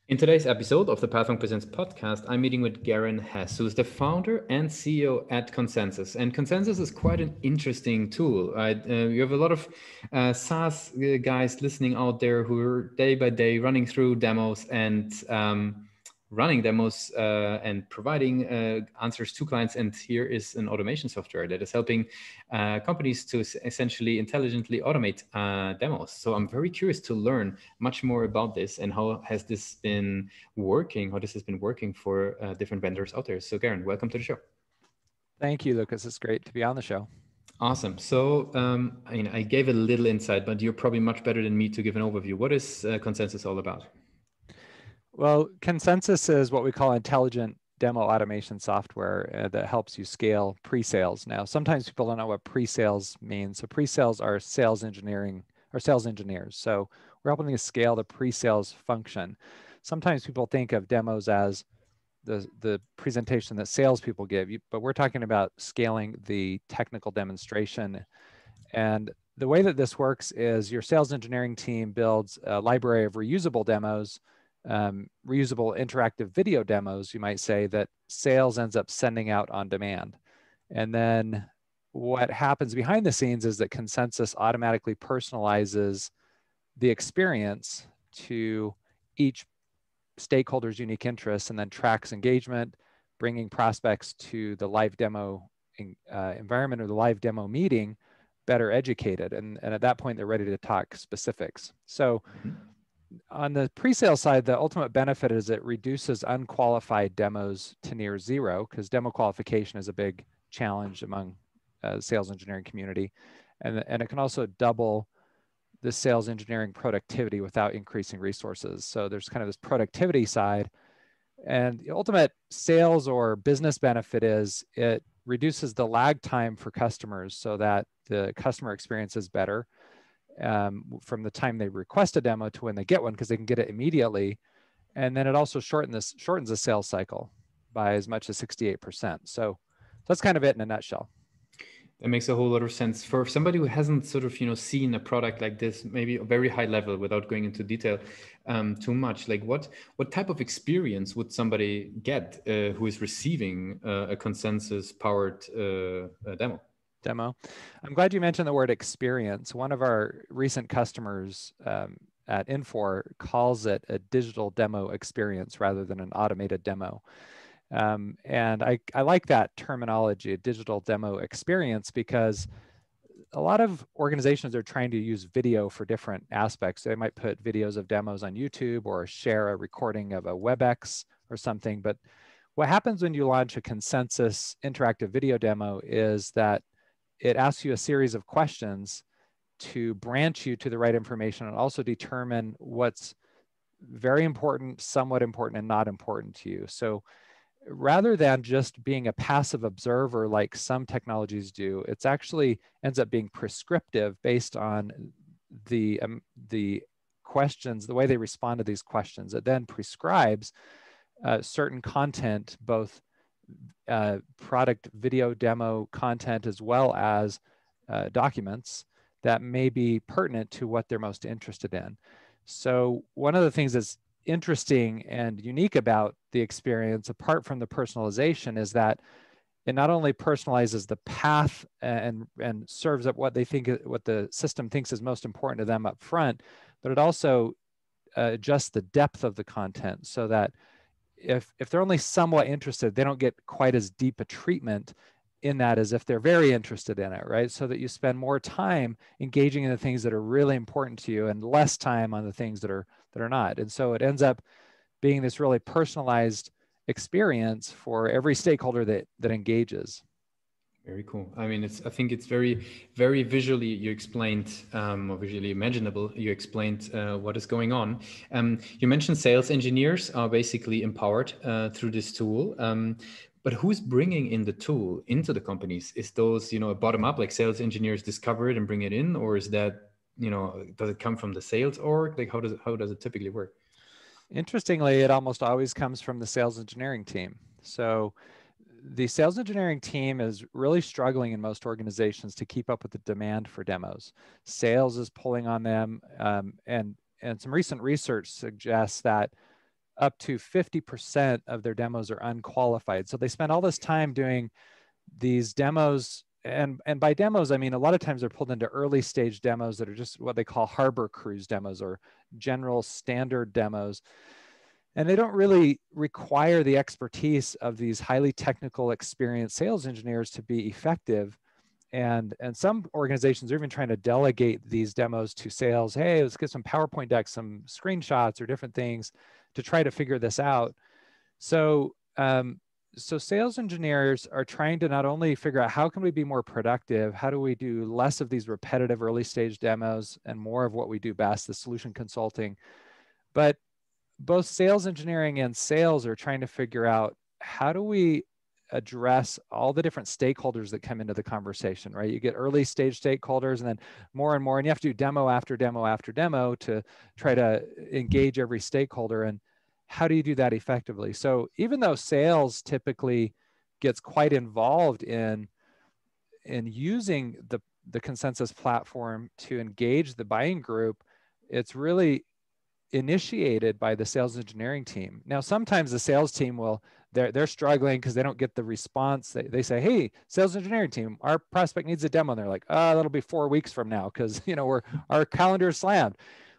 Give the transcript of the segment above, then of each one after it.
In today's episode of the Pathway Presents podcast, I'm meeting with Garin Hess, who's the founder and CEO at Consensus. And Consensus is quite an interesting tool. Right? You have a lot of SaaS guys listening out there who are day by day running through demos and running demos and providing answers to clients. And here is an automation software that is helping companies to essentially intelligently automate demos. So I'm very curious to learn much more about this and how has this been working, how this has been working for different vendors out there. So Garin, welcome to the show. Thank you, Lucas. It's great to be on the show. Awesome. So, I gave a little insight, but you're probably much better than me to give an overview. What is Consensus all about? Well, Consensus is what we call intelligent demo automation software that helps you scale pre-sales. Now, sometimes people don't know what pre-sales means. So pre-sales are sales engineering or sales engineers. So we're helping to scale the pre-sales function. Sometimes people think of demos as the presentation that salespeople give you, but we're talking about scaling the technical demonstration. And the way that this works is your sales engineering team builds a library of reusable demos, reusable interactive video demos, you might say, that sales ends up sending out on demand. And then what happens behind the scenes is that Consensus automatically personalizes the experience to each stakeholder's unique interests and then tracks engagement, bringing prospects to the live demo environment or the live demo meeting better educated. And at that point, they're ready to talk specifics. So on the pre-sale side, the ultimate benefit is it reduces unqualified demos to near zero, because demo qualification is a big challenge among the sales engineering community. And it can also double the sales engineering productivity without increasing resources. So there's kind of this productivity side. And the ultimate sales or business benefit is it reduces the lag time for customers so that the customer experience is better from the time they request a demo to when they get one, because they can get it immediately. And then it also shortens the sales cycle by as much as 68%. So that's kind of it in a nutshell. That makes a whole lot of sense for somebody who hasn't sort of seen a product like this, maybe a very high level, without going into detail too much. Like what type of experience would somebody get who is receiving a Consensus powered demo? I'm glad you mentioned the word experience. One of our recent customers at Infor calls it a digital demo experience rather than an automated demo. And I like that terminology, a digital demo experience, because a lot of organizations are trying to use video for different aspects. They might put videos of demos on YouTube or share a recording of a WebEx or something. But what happens when you launch a Consensus interactive video demo is that it asks you a series of questions to branch you to the right information and also determine what's very important, somewhat important, and not important to you. So rather than just being a passive observer like some technologies do, it's actually ends up being prescriptive based on the questions, the way they respond to these questions. It then prescribes certain content, both product video demo content as well as documents that may be pertinent to what they're most interested in. So one of the things that's interesting and unique about the experience, apart from the personalization, is that it not only personalizes the path and serves up what the system thinks is most important to them up front, but it also adjusts the depth of the content so that if they're only somewhat interested, they don't get quite as deep a treatment in that as if they're very interested in it, right? So that you spend more time engaging in the things that are really important to you and less time on the things that are not. And so it ends up being this really personalized experience for every stakeholder that engages. Very cool. I mean, I think it's very, very visually you explained, or visually imaginable. You explained what is going on. You mentioned sales engineers are basically empowered through this tool. But who's bringing in the tool into the companies? Is those, a bottom up, like sales engineers discover it and bring it in, or is that, does it come from the sales org? Like how does it typically work? Interestingly, it almost always comes from the sales engineering team. So the sales engineering team is really struggling in most organizations to keep up with the demand for demos. Sales is pulling on them, and some recent research suggests that up to 50% of their demos are unqualified. So they spend all this time doing these demos. And by demos, I mean, a lot of times they're pulled into early stage demos that are just what they call harbor cruise demos or general standard demos. And they don't really require the expertise of these highly technical, experienced sales engineers to be effective. And some organizations are even trying to delegate these demos to sales. Hey, let's get some PowerPoint decks, some screenshots or different things to try to figure this out. So, so sales engineers are trying to not only figure out how can we be more productive, how do we do less of these repetitive early stage demos and more of what we do best, the solution consulting, but both sales engineering and sales are trying to figure out how do we address all the different stakeholders that come into the conversation, right? You get early stage stakeholders and then more and more, and you have to do demo after demo after demo to try to engage every stakeholder. And how do you do that effectively? So even though sales typically gets quite involved in using the consensus platform to engage the buying group, it's really initiated by the sales engineering team. Now, sometimes the sales team they're struggling because they don't get the response. They say, hey, sales engineering team, our prospect needs a demo. And they're like, oh, that'll be 4 weeks from now because our calendar is slammed.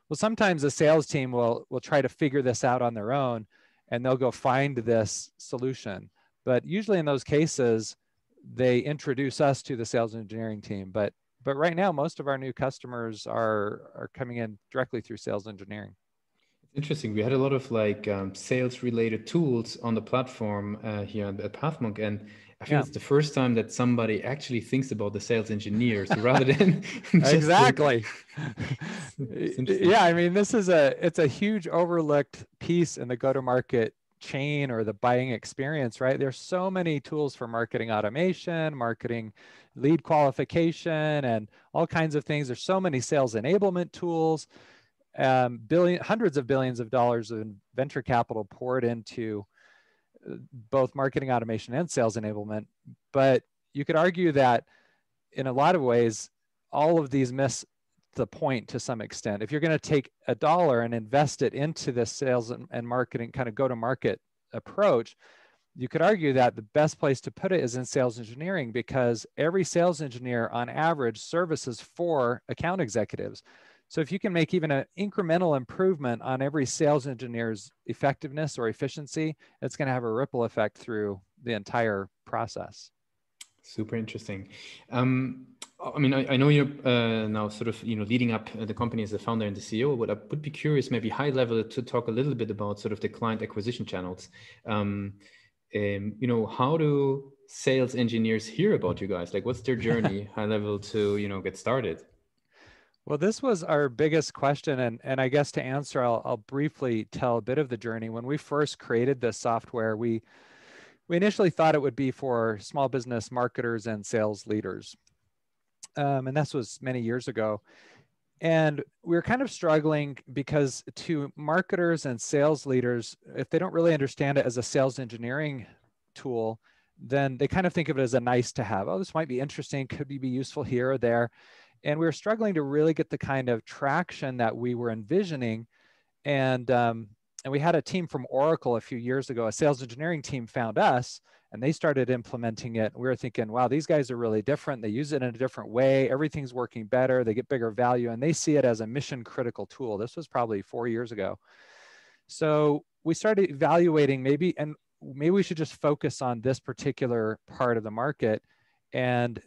Well, sometimes the sales team will try to figure this out on their own and they'll go find this solution. But usually in those cases, they introduce us to the sales engineering team. But right now, most of our new customers are coming in directly through sales engineering. Interesting. We had a lot of sales related tools on the platform here at PathMonk, and I feel it's the first time that somebody actually thinks about the sales engineers rather than just exactly. Yeah, I mean, it's a huge overlooked piece in the go-to-market chain or the buying experience, right? There's so many tools for marketing automation, marketing lead qualification, and all kinds of things. There's so many sales enablement tools. Hundreds of billions of dollars in venture capital poured into both marketing automation and sales enablement. But you could argue that in a lot of ways, all of these miss the point to some extent. If you're going to take $1 and invest it into the sales and marketing kind of go-to-market approach, you could argue that the best place to put it is in sales engineering because every sales engineer on average services 4 account executives. So if you can make even an incremental improvement on every sales engineer's effectiveness or efficiency, it's going to have a ripple effect through the entire process. Super interesting. I mean, I know you're now sort of, leading up the company as the founder and the CEO, but I would be curious, maybe high level, to talk a little bit about sort of the client acquisition channels. How do sales engineers hear about you guys? Like, what's their journey high level to, get started? Well, this was our biggest question. And I guess to answer, I'll briefly tell a bit of the journey. When we first created this software, we initially thought it would be for small business marketers and sales leaders. And this was many years ago. And we were kind of struggling because to marketers and sales leaders, if they don't really understand it as a sales engineering tool, then they kind of think of it as a nice to have. Oh, this might be interesting, could be useful here or there. And we were struggling to really get the kind of traction that we were envisioning. And we had a team from Oracle a few years ago, a sales engineering team found us and they started implementing it. We were thinking, wow, these guys are really different. They use it in a different way. Everything's working better. They get bigger value and they see it as a mission critical tool. This was probably 4 years ago. So we started evaluating maybe we should just focus on this particular part of the market. And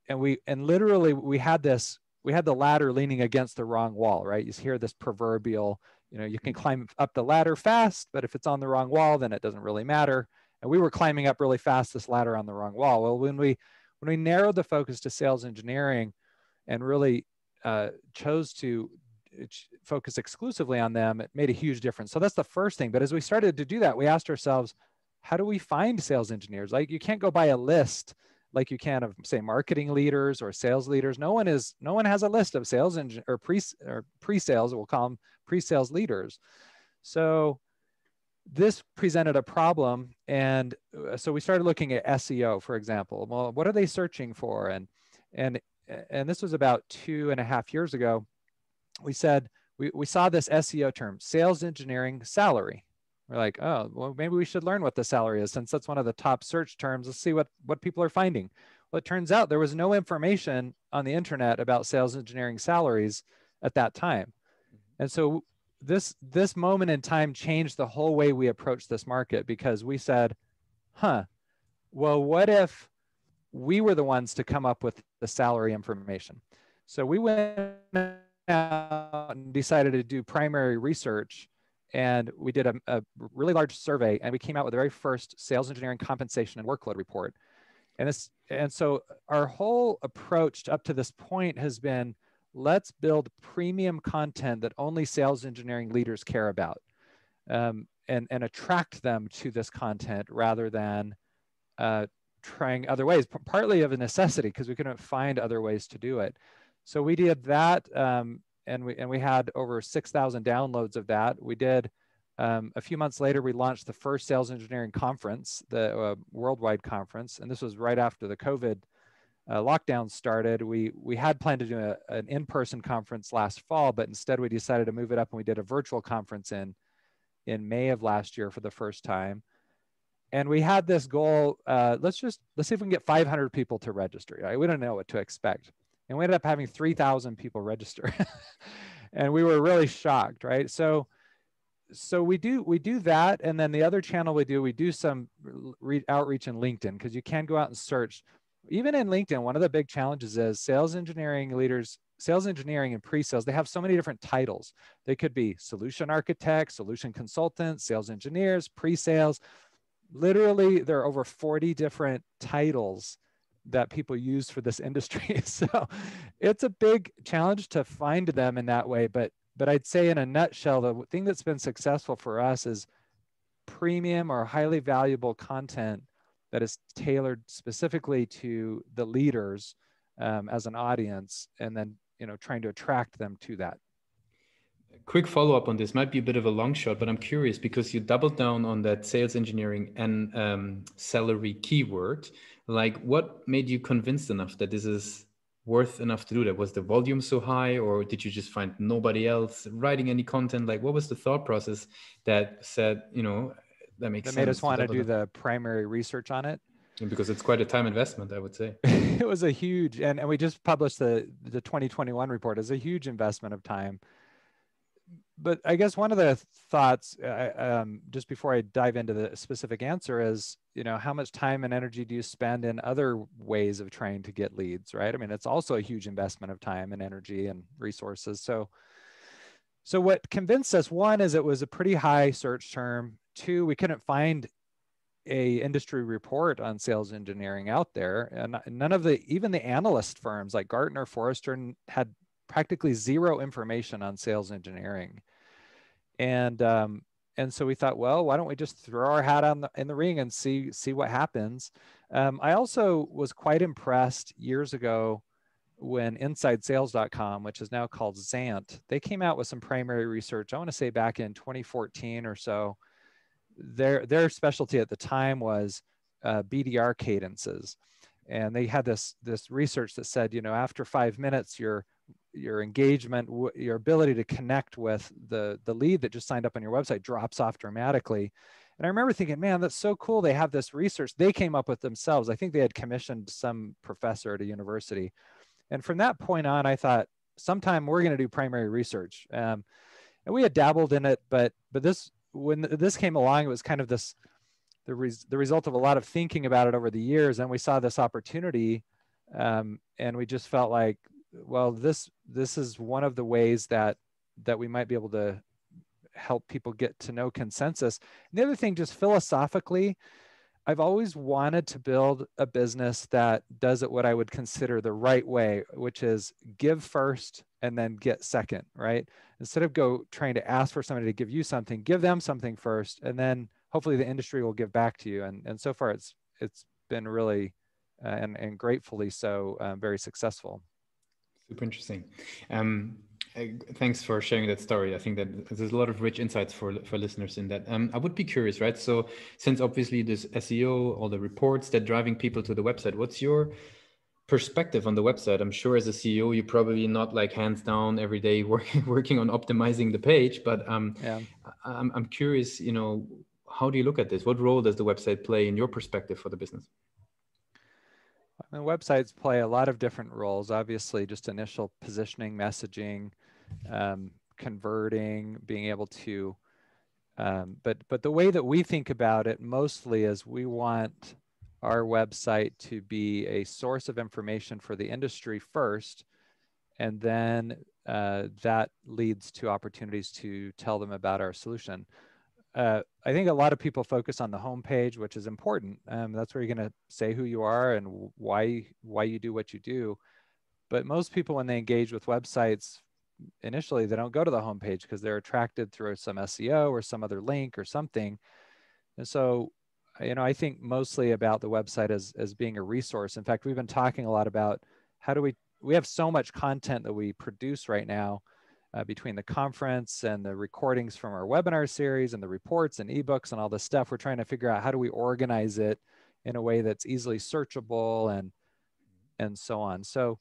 literally we had the ladder leaning against the wrong wall, right? You hear this proverbial, you can climb up the ladder fast, but if it's on the wrong wall, then it doesn't really matter. And we were climbing up really fast this ladder on the wrong wall. Well, when we narrowed the focus to sales engineering and really chose to focus exclusively on them, it made a huge difference. So that's the first thing. But as we started to do that, we asked ourselves, how do we find sales engineers? Like, you can't go by a list like you can of, say, marketing leaders or sales leaders. No one has a list of sales or pre-sales, we'll call them pre-sales leaders. So this presented a problem. And so we started looking at SEO, for example. Well, what are they searching for? And this was about 2.5 years ago. We said, we saw this SEO term, sales engineering salary. We're like, oh, well, maybe we should learn what the salary is since that's one of the top search terms. Let's see what people are finding. Well, it turns out there was no information on the internet about sales engineering salaries at that time. And so this moment in time changed the whole way we approached this market, because we said, well, what if we were the ones to come up with the salary information? So we went out and decided to do primary research, and we did a really large survey, and we came out with the very first sales engineering compensation and workload report. And so our whole approach up to this point has been, let's build premium content that only sales engineering leaders care about, and attract them to this content rather than trying other ways, partly of a necessity because we couldn't find other ways to do it. So we did that, and we had over 6,000 downloads of that. We did a few months later, we launched the first sales engineering conference, the worldwide conference, and this was right after the COVID lockdown started. We had planned to do an in-person conference last fall, but instead we decided to move it up, and we did a virtual conference in May of last year for the first time. And we had this goal, let's see if we can get 500 people to register. Right? We don't know what to expect. And we ended up having 3,000 people register. And we were really shocked, right? So we do that. And then the other channel we do some outreach in LinkedIn, because you can go out and search. Even in LinkedIn, one of the big challenges is sales engineering leaders, sales engineering and pre-sales, they have so many different titles. They could be solution architects, solution consultants, sales engineers, pre-sales. Literally, there are over 40 different titles that people use for this industry. So it's a big challenge to find them in that way. But I'd say in a nutshell, the thing that's been successful for us is premium or highly valuable content that is tailored specifically to the leaders as an audience, and then trying to attract them to that. Quick follow-up on this might be a bit of a long shot, but I'm curious because you doubled down on that sales engineering and salary keyword. Like, what made you convinced enough that this is worth enough to do that? Was the volume so high, or did you just find nobody else writing any content? Like, what was the thought process that said, that makes sense? That made us want to do the primary research on it. Because it's quite a time investment, I would say. It was a huge, and we just published the 2021 report. It's a huge investment of time. But I guess one of the thoughts, just before I dive into the specific answer, is, how much time and energy do you spend in other ways of trying to get leads, right? I mean, it's also a huge investment of time and energy and resources. So what convinced us, one, is it was a pretty high search term. Two, we couldn't find a industry report on sales engineering out there. And none of even the analyst firms like Gartner, Forrester had practically zero information on sales engineering. And so we thought, well, why don't we just throw our hat in the ring and see what happens. I also was quite impressed years ago when InsideSales.com, which is now called Zant, they came out with some primary research, I want to say back in 2014 or so. Their specialty at the time was BDR cadences. And they had this research that said, after 5 minutes, your engagement, your ability to connect with the lead that just signed up on your website drops off dramatically. And I remember thinking, man, that's so cool. They have this research they came up with themselves. I think they had commissioned some professor at a university. And from that point on, I thought, sometime we're going to do primary research. And we had dabbled in it, but when this came along, it was kind of the result of a lot of thinking about it over the years. And we saw this opportunity, and we just felt like, well, this is one of the ways that we might be able to help people get to know Consensus. And the other thing, just philosophically, I've always wanted to build a business that does it what I would consider the right way, which is give first and then get second, right? Instead of trying to ask for somebody to give you something, give them something first, and then hopefully the industry will give back to you. And so far it's been really, and gratefully so, very successful. Super interesting. Thanks for sharing that story. I think that there's a lot of rich insights for listeners in that. I would be curious, right? So since obviously this SEO, all the reports that driving people to the website, what's your perspective on the website? I'm sure as a CEO, you're probably not like hands down every day working on optimizing the page, but I'm curious, how do you look at this? What role does the website play in your perspective for the business? And websites play a lot of different roles. Obviously, just initial positioning, messaging, converting, being able to. But the way that we think about it mostly is we want our website to be a source of information for the industry first, and then that leads to opportunities to tell them about our solution. I think a lot of people focus on the homepage, which is important. That's where you're going to say who you are and why you do what you do. But most people, when they engage with websites, initially they don't go to the homepage because they're attracted through some SEO or some other link or something. And so, I think mostly about the website as being a resource. In fact, we've been talking a lot about how do we have so much content that we produce right now, between the conference and the recordings from our webinar series and the reports and ebooks and all this stuff. We're trying to figure out how do we organize it in a way that's easily searchable and so on. So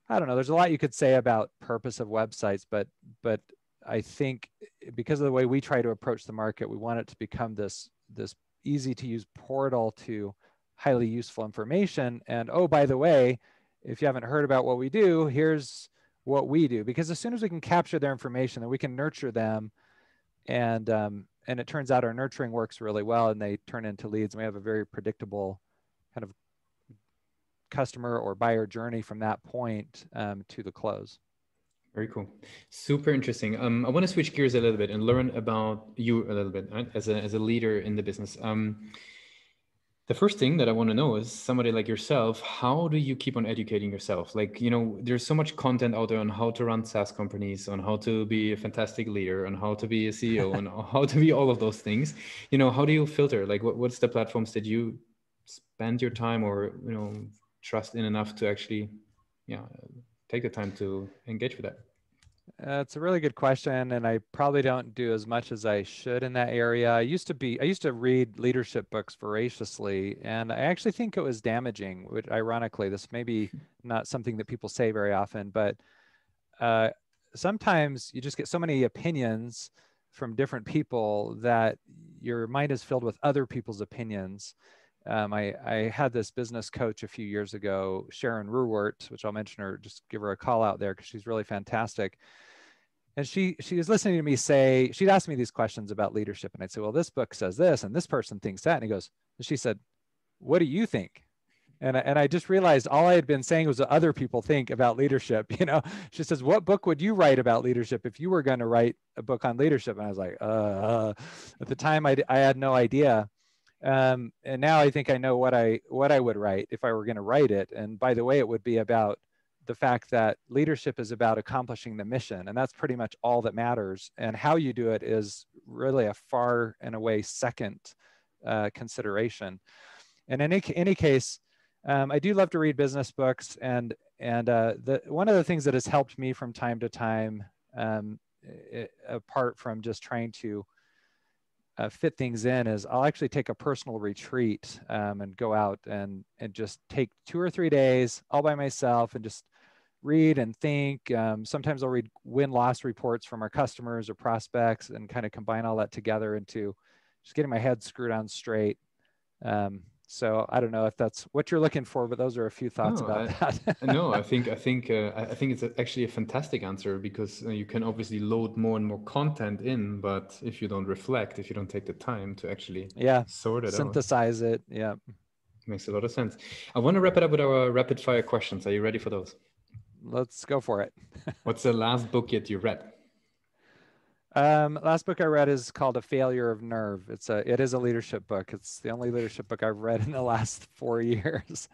I don't know, there's a lot you could say about purpose of websites, but I think because of the way we try to approach the market, we want it to become this easy to use portal to highly useful information. And oh, by the way, if you haven't heard about what we do, here's what we do. Because as soon as we can capture their information, then we can nurture them. And it turns out our nurturing works really well, and they turn into leads. And we have a very predictable kind of customer or buyer journey from that point to the close. Very cool. Super interesting. I want to switch gears a little bit and learn about you a little bit, right? As a leader in the business. The first thing that I want to know is somebody like yourself, how do you keep on educating yourself? Like, there's so much content out there on how to run SaaS companies, on how to be a fantastic leader, on how to be a CEO, and how to be all of those things. How do you filter? Like, what's the platforms that you spend your time or, trust in enough to actually, take the time to engage with that? It's a really good question, and I probably don't do as much as I should in that area. I used to read leadership books voraciously, and I actually think it was damaging, which ironically, this may be not something that people say very often, but sometimes you just get so many opinions from different people that your mind is filled with other people's opinions. I had this business coach a few years ago, Sharon Ruwart, which I'll mention her, just give her a call out there because she's really fantastic. And she was listening to me say, she'd ask me these questions about leadership. And I'd say, well, this book says this, and this person thinks that. And she said, what do you think? And I just realized all I had been saying was what other people think about leadership. She says, what book would you write about leadership if you were going to write a book on leadership? And I was like, at the time I had no idea. And now I think I know what I would write if I were going to write it. And by the way, it would be about the fact that leadership is about accomplishing the mission, and that's pretty much all that matters. And how you do it is really a far and away second consideration. And in any case, I do love to read business books, and one of the things that has helped me from time to time, apart from just trying to fit things in, is I'll actually take a personal retreat and go out and just take 2 or 3 days all by myself and just read and think. Sometimes I'll read win-loss reports from our customers or prospects and kind of combine all that together into just getting my head screwed on straight. So I don't know if that's what you're looking for, but those are a few thoughts about that. No, I think it's actually a fantastic answer, because you can obviously load more and more content in, but if you don't reflect, if you don't take the time to actually sort it synthesize out, it, makes a lot of sense. I want to wrap it up with our rapid fire questions. Are you ready for those? Let's go for it. What's the last book yet you read? Last book I read is called A Failure of Nerve. It is a leadership book. It's the only leadership book I've read in the last 4 years.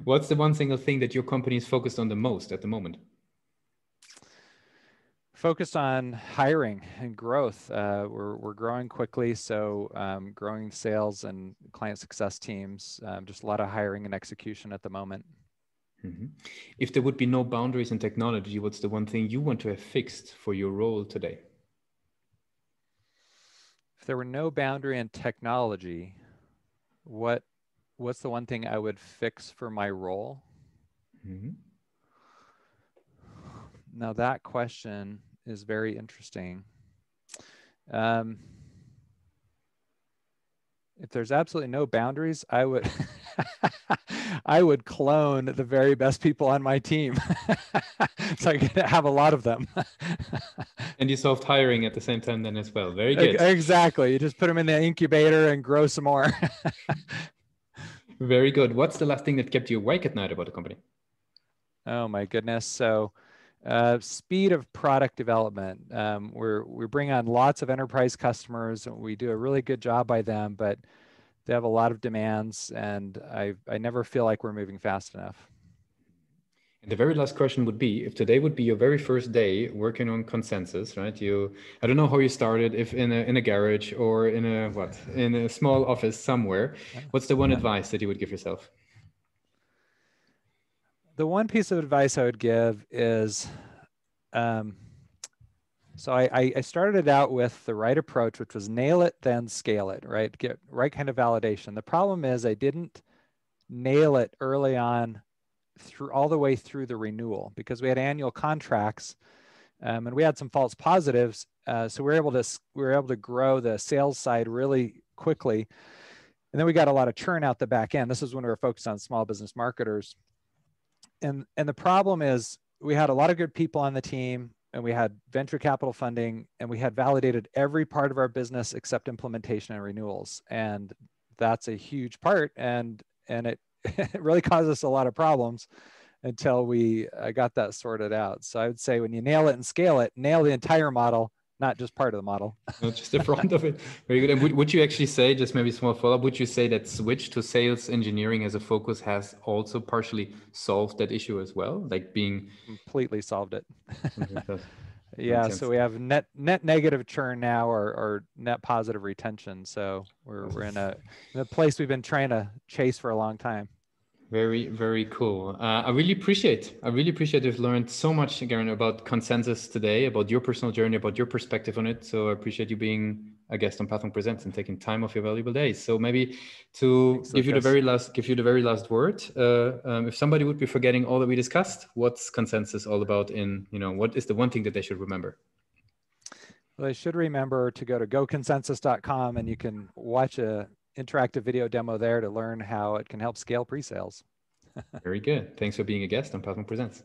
What's the one single thing that your company is focused on the most at the moment? Focused on hiring and growth. We're growing quickly, so growing sales and client success teams. Just a lot of hiring and execution at the moment. Mm-hmm. If there would be no boundaries in technology, what's the one thing you want to have fixed for your role today? If there were no boundary in technology, what's the one thing I would fix for my role? Mm-hmm. Now that question is very interesting. Um, if there's absolutely no boundaries, I would I would clone the very best people on my team so I could have a lot of them. And you solved hiring at the same time then as well. Very good. Exactly. You just put them in the incubator and grow some more. Very good. What's the last thing that kept you awake at night about the company? Oh my goodness. So speed of product development. We bring on lots of enterprise customers. We do a really good job by them, but they have a lot of demands, and I never feel like we're moving fast enough. And the very last question would be, if today would be your very first day working on Consensus, right? I don't know how you started, if in a garage or in a small office somewhere. What's the one advice that you would give yourself? The one piece of advice I would give is, so I started out with the right approach, which was nail it, then scale it, right? Get right kind of validation. The problem is I didn't nail it early on through all the way through the renewal, because we had annual contracts, and we had some false positives. So we were able to grow the sales side really quickly. And then we got a lot of churn out the back end. This is when we were focused on small business marketers. And the problem is we had a lot of good people on the team, and we had venture capital funding, and we had validated every part of our business except implementation and renewals. And that's a huge part. And it, it really caused us a lot of problems until we got that sorted out. So I would say when you nail it and scale it, nail the entire model, not just part of the model. Not just the front of it. Very good. And would you actually say, just maybe small follow-up, would you say that switch to sales engineering as a focus has also partially solved that issue as well? Like being completely solved it. Yeah, so we have net negative churn now, or net positive retention. So we're in a place we've been trying to chase for a long time. Very, very cool. I really appreciate you've learned so much, Garin, about Consensus today, about your personal journey, about your perspective on it. So I appreciate you being a guest on Pathway Presents and taking time off your valuable days. So maybe to give you the very last word, if somebody would be forgetting all that we discussed, what's Consensus all about? What is the one thing that they should remember? Well, they should remember to go to goconsensus.com, and you can watch a interactive video demo there to learn how it can help scale pre-sales. Very good. Thanks for being a guest on Pathway Presents.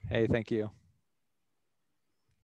Hey, thank you.